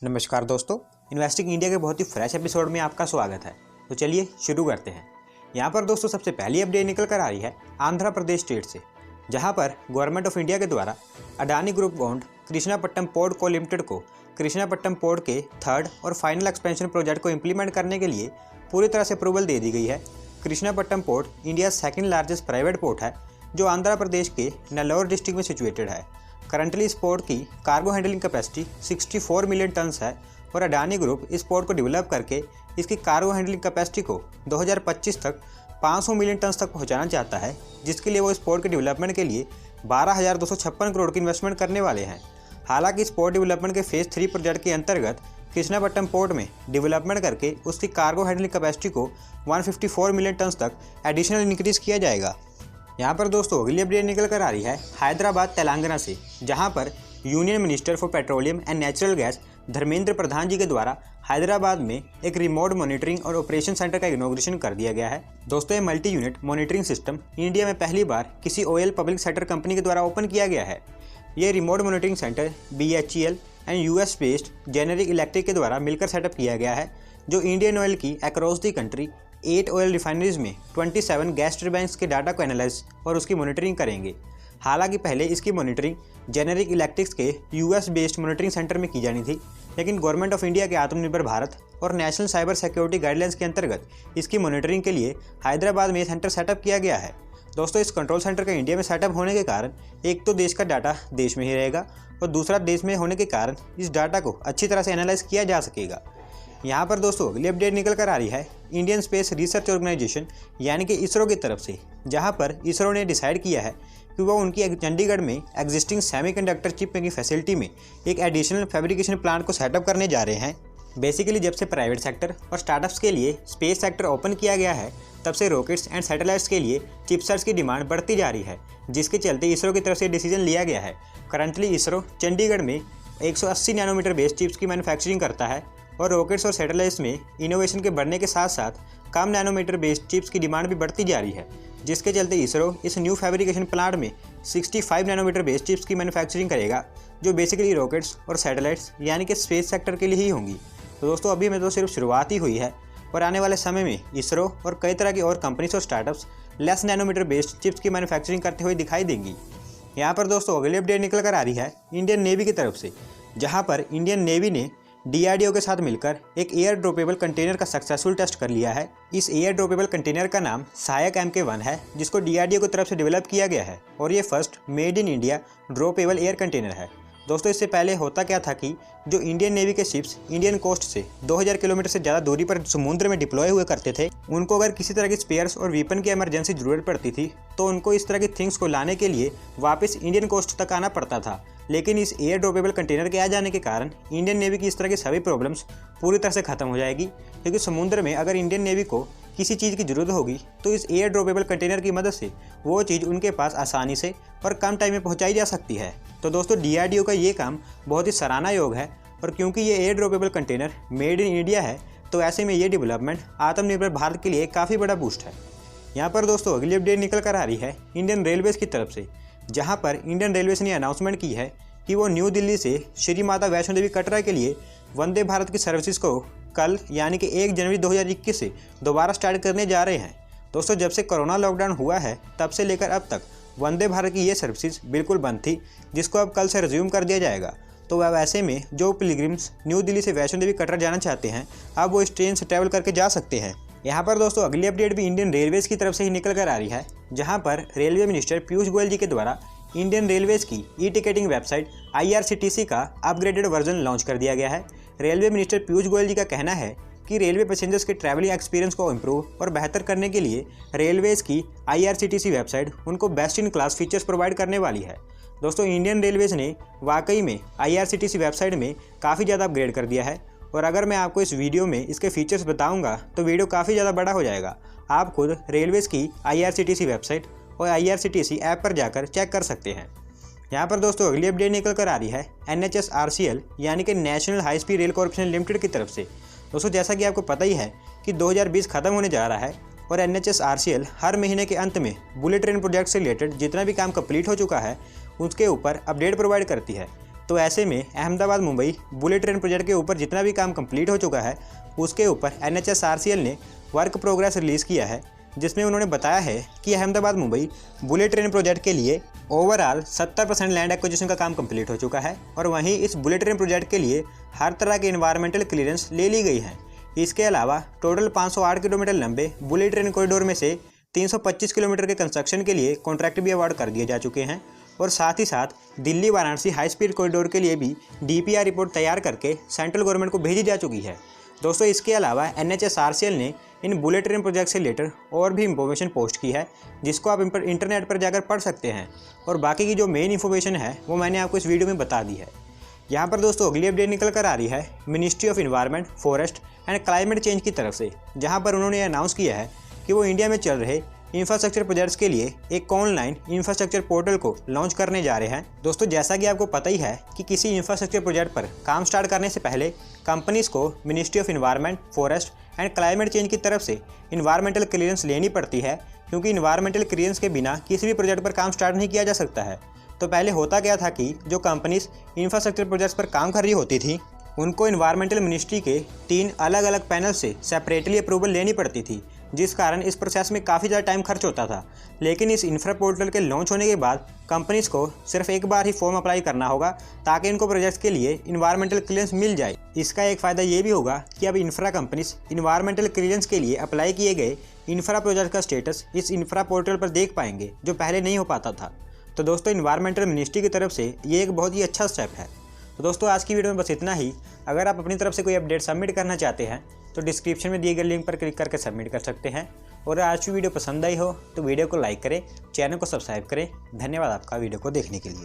नमस्कार दोस्तों, investing India के बहुत ही फ्रेश एपिसोड में आपका स्वागत है। तो चलिए शुरू करते हैं। यहाँ पर दोस्तों सबसे पहली अपडेट निकल कर आ रही है आंध्र प्रदेश स्टेट से, जहाँ पर गवर्नमेंट ऑफ इंडिया के द्वारा Adani group owned Krishnapatnam port को लिमिटेड को कृष्णापट्टनम पोर्ट के थर्ड और फाइनल एक्सपेंशन प्रोजेक्ट को इम्प्लीमेंट करने के लिए पूरी तरह से अप्रूवल दे दी गई है। Krishnapatnam port India second largest private port है जो आंध्र प्रदेश के नेल्लोर डिस्ट्रिक्ट में सिचुएटेड है। करंटली इस पोर्ट की cargo handling capacity 64 million turns है और अडानी ग्रुप इस पोर्ट को डेवलप करके इसकी कार्गो हैंडलिंग कैपेसिटी को 2025 तक 500 मिलियन टन्स तक पहुंचाना चाहता है, जिसके लिए वो इस पोर्ट के डेवलपमेंट के लिए 12,256 करोड़ की इन्वेस्टमेंट करने वाले हैं। हालांकि इस पोर्ट डेवलपमेंट के फेज 3 प्रोजेक्ट के अंतर्गत कृष्णापट्टनम पोर्ट में डेवलपमेंट करके उसकी कार्गो हैंडलिंग कैपेसिटी को 154 मिलियन टन्स तक एडिशनल इंक्रीज किया जाएगा। यहाँ पर दोस्तों अगली अपडेट निकल कर आ रही है हैदराबाद तेलंगाना से, जहाँ पर union minister for petroleum and natural gas Dharmendra Pradhan ji के द्वारा हैदराबाद में एक रिमोट मॉनिटरिंग और ऑपरेशन सेंटर का इनॉग्रेशन कर दिया गया है। दोस्तों ये multi unit monitoring system India में पहली बार किसी ऑयल पब्लिक सेक्टर कंपनी के द्वारा ओपन किया गया है। ये remote monitoring centre BHEL and US based generic electric के द्वारा मिलकर सेटअप किया गया है, जो इंडियन ऑयल की across the country 8 oil refineries में 27 गैस टर्बाइन्स के डाटा को एनालाइज और उसकी मॉनिटरिंग करेंगे। हालांकि पहले इसकी मॉनिटरिंग जेनेरिक इलेक्ट्रिक्स के US बेस्ड मॉनिटरिंग सेंटर में की जानी थी, लेकिन गवर्नमेंट ऑफ इंडिया के आत्मनिर्भर भारत और नेशनल साइबर सिक्योरिटी गाइडलाइंस के अंतर्गत इसकी मॉनिटरिंग के लिए हैदराबाद में सेंटर सेटअप किया गया है। दोस्तों इस कंट्रोल सेंटर का इंडिया में सेटअप होने के कारण एक तो देश का डाटा देश में ही रहेगा और दूसरा देश में होने के कारण इस डाटा को अच्छी तरह से एनालाइज किया जा सकेगा। यहाँ पर दोस्तों अगली अपडेट निकल कर आ रही है इंडियन स्पेस रिसर्च ऑर्गेनाइजेशन यानी कि इसरो की तरफ से, जहाँ पर इसरो ने डिसाइड किया है कि वो उनकी चंडीगढ़ में एग्जिस्टिंग सेमीकंडक्टर चिप की फैसिलिटी में एक एडिशनल फैब्रिकेशन प्लांट को सेटअप करने जा रहे हैं। बेसिकली जब से प्राइवेट सेक्टर और स्टार्टअप्स के लिए स्पेस सेक्टर ओपन किया गया है, तब से रॉकेट्स एंड सैटेलाइट्स के लिए चिपसेट्स की डिमांड बढ़ती जा रही है, जिसके चलते इसरो की तरफ से डिसीजन लिया गया है। करंटली इसरो चंडीगढ़ में 180 नैनोमीटर बेस्ड चिप्स की मैन्युफैक्चरिंग करता है और रॉकेट्स और सैटेलाइट्स में इनोवेशन के बढ़ने के साथ साथ कम नैनोमीटर बेस्ड चिप्स की डिमांड भी बढ़ती जा रही है, जिसके चलते इसरो इस न्यू फैब्रिकेशन प्लांट में 65 नैनोमीटर बेस्ड चिप्स की मैन्युफैक्चरिंग करेगा, जो बेसिकली रॉकेट्स और सैटेलाइट्स यानी कि स्पेस सेक्टर के लिए ही होंगी। तो दोस्तों अभी में तो सिर्फ शुरुआत ही हुई है और आने वाले समय में इसरो और कई तरह की और कंपनीज और startups less nanometer based chips की मैन्युफैक्चरिंग करते हुए दिखाई देंगी। यहाँ पर दोस्तों अगली अपडेट निकल कर आ रही है इंडियन नेवी की तरफ से, जहाँ पर इंडियन नेवी ने DRDO के साथ मिलकर एक एयर ड्रॉपेबल कंटेनर का सक्सेसफुल टेस्ट कर लिया है। इस एयर ड्रॉपेबल कंटेनर का नाम सहायक MK1 है, जिसको DRDO की तरफ से डेवलप किया गया है और ये first made in India droppable air container है। दोस्तों इससे पहले होता क्या था कि जो इंडियन नेवी के शिप्स इंडियन कोस्ट से 2000 किलोमीटर से ज़्यादा दूरी पर समुद्र में डिप्लॉय हुए करते थे, उनको अगर किसी तरह की स्पेयर्स और वीपन की इमरजेंसी ज़रूरत पड़ती थी तो उनको इस तरह की थिंग्स को लाने के लिए वापस इंडियन कोस्ट तक आना पड़ता था। लेकिन इस एयर ड्रॉपेबल कंटेनर के आ जाने के कारण इंडियन नेवी की इस तरह की सभी प्रॉब्लम्स पूरी तरह से ख़त्म हो जाएगी, क्योंकि समुद्र में अगर इंडियन नेवी को किसी चीज़ की ज़रूरत होगी तो इस एयर ड्रॉपेबल कंटेनर की मदद से वो चीज़ उनके पास आसानी से और कम टाइम में पहुंचाई जा सकती है। तो दोस्तों DRDO का ये काम बहुत ही सराहना योग है, और क्योंकि ये air droppable container made in India है तो ऐसे में ये डेवलपमेंट आत्मनिर्भर भारत के लिए काफ़ी बड़ा बूस्ट है। यहाँ पर दोस्तों अगली अपडेट निकल कर आ रही है इंडियन रेलवेज़ की तरफ से, जहाँ पर इंडियन रेलवेज़ ने अनाउंसमेंट की है कि वो न्यू दिल्ली से श्री माता वैष्णो देवी कटरा के लिए वंदे भारत की सर्विसेज को कल यानी कि 1 जनवरी 2021 से दोबारा स्टार्ट करने जा रहे हैं। दोस्तों जब से कोरोना लॉकडाउन हुआ है तब से लेकर अब तक वंदे भारत की ये सर्विसेज बिल्कुल बंद थी, जिसको अब कल से रिज्यूम कर दिया जाएगा। तो वह ऐसे में जो पिलग्रिम्स न्यू दिल्ली से वैष्णो देवी कटरा जाना चाहते हैं अब वो इस ट्रेन से ट्रैवल करके जा सकते हैं। यहाँ पर दोस्तों अगली अपडेट भी इंडियन रेलवेज़ की तरफ से ही निकल कर आ रही है, जहाँ पर रेलवे मिनिस्टर पीयूष गोयल जी के द्वारा इंडियन रेलवेज़ की टिकटिंग वेबसाइट IRCTC का अपग्रेडेड वर्जन लॉन्च कर दिया गया है। रेलवे मिनिस्टर पीयूष गोयल जी का कहना है कि रेलवे पैसेंजर्स के ट्रैवलिंग एक्सपीरियंस को इम्प्रूव और बेहतर करने के लिए रेलवेज़ की IRCTC वेबसाइट उनको best in class features provide करने वाली है। दोस्तों इंडियन रेलवेज़ ने वाकई में IRCTC वेबसाइट में काफ़ी ज़्यादा अपग्रेड कर दिया है, और अगर मैं आपको इस वीडियो में इसके फीचर्स बताऊँगा तो वीडियो काफ़ी ज़्यादा बड़ा हो जाएगा। आप खुद रेलवेज़ की IRCTC वेबसाइट और IRCTC ऐप पर जाकर चेक कर सकते हैं। यहाँ पर दोस्तों अगली अपडेट निकल कर आ रही है NHSRCL यानी कि national high speed rail corporation limited की तरफ से। दोस्तों जैसा कि आपको पता ही है कि 2020 खत्म होने जा रहा है और NHSRCL हर महीने के अंत में बुलेट ट्रेन प्रोजेक्ट से रिलेटेड जितना भी काम कंप्लीट हो चुका है उसके ऊपर अपडेट प्रोवाइड करती है। तो ऐसे में Ahmedabad Mumbai bullet train project के ऊपर जितना भी काम कंप्लीट हो चुका है उसके ऊपर NHSRCL ने वर्क प्रोग्रेस रिलीज़ किया है, जिसमें उन्होंने बताया है कि Ahmedabad Mumbai bullet train project के लिए ओवरऑल 70% लैंड एक्विजिशन का काम कंप्लीट हो चुका है और वहीं इस बुलेट ट्रेन प्रोजेक्ट के लिए हर तरह के इन्वायरमेंटल क्लियरेंस ले ली गई है। इसके अलावा टोटल 508 किलोमीटर लंबे बुलेट ट्रेन कॉरिडोर में से 325 किलोमीटर के कंस्ट्रक्शन के लिए कॉन्ट्रैक्ट भी अवार्ड कर दिए जा चुके हैं और साथ ही साथ Delhi Varanasi high speed corridor के लिए भी DPR रिपोर्ट तैयार करके सेंट्रल गवर्नमेंट को भेजी जा चुकी है। दोस्तों इसके अलावा NHSRCL ने इन बुलेट ट्रेन प्रोजेक्ट से रिलेटेड और भी इंफॉर्मेशन पोस्ट की है, जिसको आप इंटरनेट पर जाकर पढ़ सकते हैं और बाकी की जो मेन इन्फॉर्मेशन है वो मैंने आपको इस वीडियो में बता दी है। यहाँ पर दोस्तों अगली अपडेट निकल कर आ रही है ministry of environment, forest and climate change की तरफ से, जहाँ पर उन्होंने अनाउंस किया है कि वो इंडिया में चल रहे इंफ्रास्ट्रक्चर प्रोजेक्ट्स के लिए एक ऑनलाइन इंफ्रास्ट्रक्चर पोर्टल को लॉन्च करने जा रहे हैं। दोस्तों जैसा कि आपको पता ही है कि किसी इंफ्रास्ट्रक्चर प्रोजेक्ट पर काम स्टार्ट करने से पहले कंपनीज को ministry of environment, forest and climate change की तरफ से इन्वायरमेंटल क्लियरेंस लेनी पड़ती है, क्योंकि इन्वायरमेंटल क्लियरेंस के बिना किसी भी प्रोजेक्ट पर काम स्टार्ट नहीं किया जा सकता है। तो पहले होता क्या था कि जो कंपनीज इंफ्रास्ट्रक्चर प्रोजेक्ट्स पर काम कर रही होती थी उनको इन्वायरमेंटल मिनिस्ट्री के 3 अलग अलग पैनल से सेपरेटली अप्रूवल लेनी पड़ती थी, जिस कारण इस प्रोसेस में काफ़ी ज़्यादा टाइम खर्च होता था। लेकिन इस इंफ्रा पोर्टल के लॉन्च होने के बाद कंपनीज़ को सिर्फ एक बार ही फॉर्म अप्लाई करना होगा ताकि इनको प्रोजेक्ट्स के लिए इन्वायरमेंटल क्लियरेंस मिल जाए। इसका एक फ़ायदा ये भी होगा कि अब इंफ्रा कंपनीज इन्वायरमेंटल क्लियरेंस के लिए अप्लाई किए गए इंफ्रा प्रोजेक्ट का स्टेटस इस इंफ्रा पोर्टल पर देख पाएंगे, जो पहले नहीं हो पाता था। तो दोस्तों इन्वायरमेंटल मिनिस्ट्री की तरफ से ये एक बहुत ही अच्छा स्टेप है। तो दोस्तों आज की वीडियो में बस इतना ही। अगर आप अपनी तरफ से कोई अपडेट सबमिट करना चाहते हैं तो डिस्क्रिप्शन में दिए गए लिंक पर क्लिक करके सबमिट कर सकते हैं। और आज की वीडियो पसंद आई हो तो वीडियो को लाइक करें, चैनल को सब्सक्राइब करें। धन्यवाद आपका वीडियो को देखने के लिए।